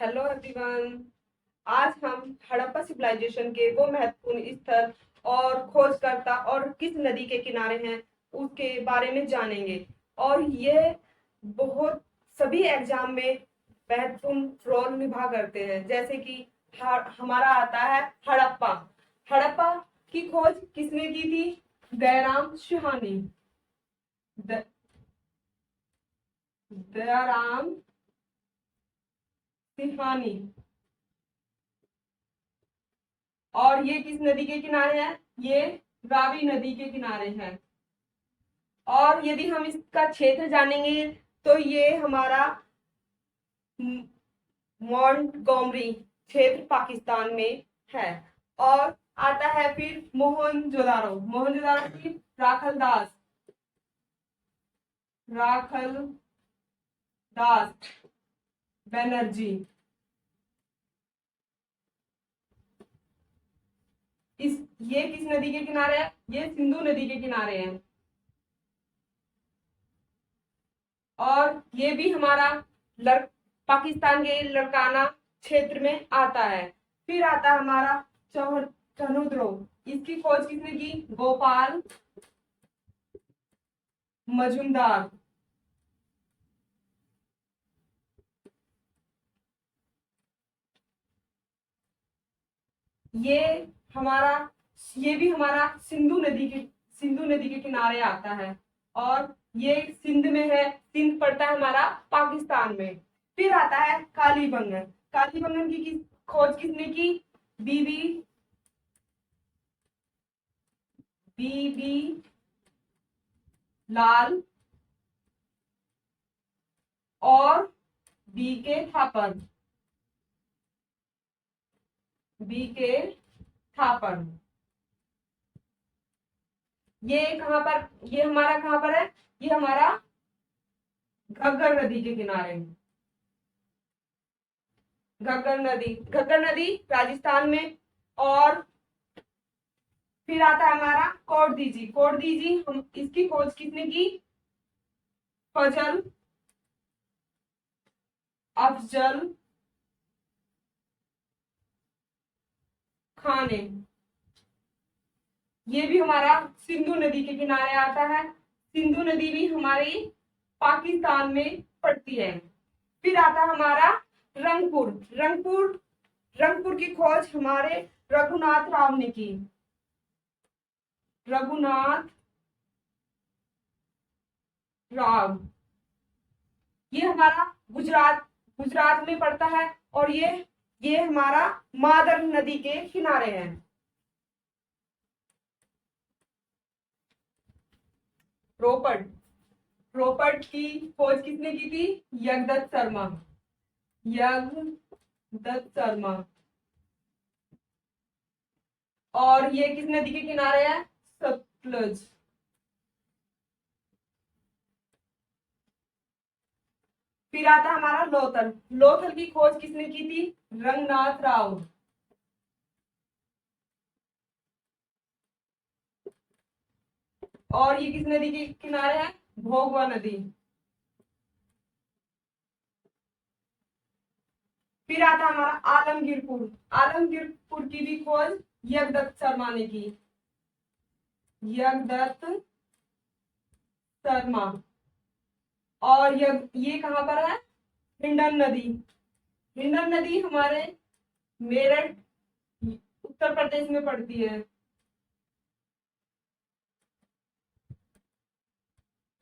Hello everyone. आज हम Harappa civilisation के वो महत्वपूर्ण स्थल और खोजकर्ता और किस नदी के किनारे हैं उसके बारे में जानेंगे। और ये बहुत सभी एग्जाम में महत्वपूर्ण रोल निभा करते हैं, जैसे कि हमारा आता है हड़प्पा। हड़प्पा की खोज किसने की थी? दयाराम सुहानी। द- दयाराम सिहानी। और ये किस नदी के किनारे है? ये रावी नदी के किनारे है। और यदि हम इसका क्षेत्र जानेंगे तो ये हमारा मॉन्टगोमरी क्षेत्र पाकिस्तान में है। और आता है फिर मोहनजोदारो। मोहनजोदारो की राखल दास बनर्जी। इस ये किस नदी के किनारे है? ये सिंधु नदी के किनारे है। और ये भी हमारा पाकिस्तान के लड़काना क्षेत्र में आता है। फिर आता है हमारा चनुद्रो। इसकी खोज किसने की? गोपाल मजुमदार। ये हमारा ये भी हमारा सिंधु नदी के किनारे आता है। और ये सिंध में है। सिंध पड़ता है हमारा पाकिस्तान में। फिर आता है कालीबंगन। कालीबंगन की खोज किसने की? बीबी बीबी लाल और बी के थापर। बी के थापर। ये कहां पर ये हमारा कहां पर है? ये हमारा घग्गर नदी के किनारे। घग्गर नदी राजस्थान में। और फिर आता है हमारा कोटदीजी। कोटदीजी हम इसकी खोज किसने की? फजल अफजल खान ने। ये भी हमारा सिंधु नदी के किनारे आता है। सिंधु नदी भी हमारी पाकिस्तान में पड़ती है। फिर आता है हमारा रंगपुर। रंगपुर की खोज हमारे रघुनाथ राव ने की। रघुनाथ राव। ये हमारा गुजरात में पड़ता है। और ये हमारा मादर नदी के किनारे है। रोपड़। रोपड़ की खोज किसने की थी? यज्ञदत्त शर्मा। यज्ञदत्त शर्मा। और ये किस नदी के किनारे है? सतलुज। फिर आता है हमारा लोथल। लोथल की खोज किसने की थी? रंगनाथ राव। और ये किस नदी के किनारे है? भोगवा नदी। फिर आता है हमारा आलमगीरपुर। आलमगीरपुर की भी खोज यज्ञदत्त शर्मा ने की। यज्ञदत्त शर्मा। और ये कहां पर है? हिंडन नदी। हिंडन नदी हमारे मेरठ उत्तर प्रदेश में पड़ती है।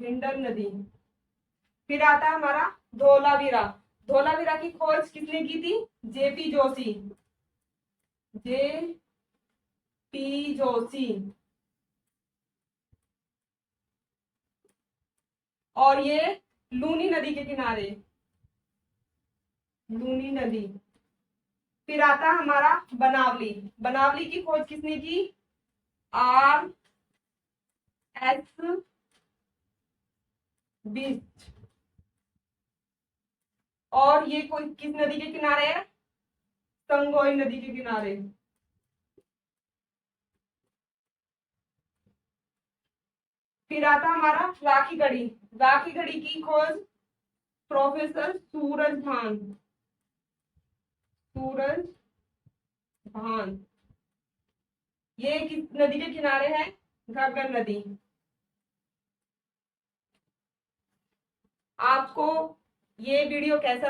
हिंडन नदी। फिर आता है हमारा धोलावीरा। धोलावीरा की खोज किसने की थी? JP Joshi. J P Joshi. और ये लूनी नदी के किनारे। लूनी नदी। फिर आता है हमारा बनावली। बनावली की खोज किसने की? R S Bisht. और ये कोई किस नदी के किनारे है? संगोई नदी के किनारे। फिर आता हमारा राखी गढ़ी। राखी गढ़ी की खोज प्रोफेसर सूरज भान। सूरज भान, ये किस नदी के किनारे है? घाघर नदी। आपको ये वीडियो कैसा